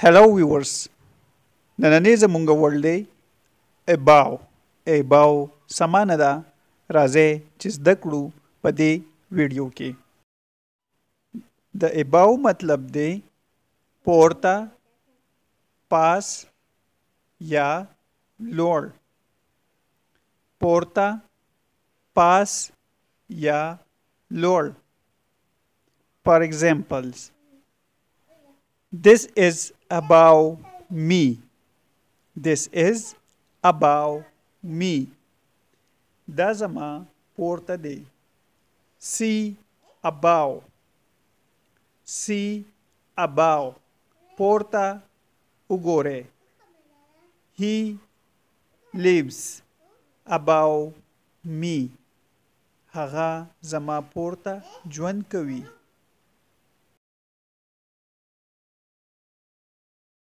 Hello viewers. نننې زمونږ ورډ دی اباو سمانه ده. راځئ چې زده کړو په دې ویډیو کې. د اباو مطلب دی پورته، پاس یا لوړ. پورته، پاس یا لوړ. For examples, this is above me. This is above me. دا زما پورته دی. See above. See above. پورته وګورئ. He lives above me. هغه زما پورته ژوند کوي.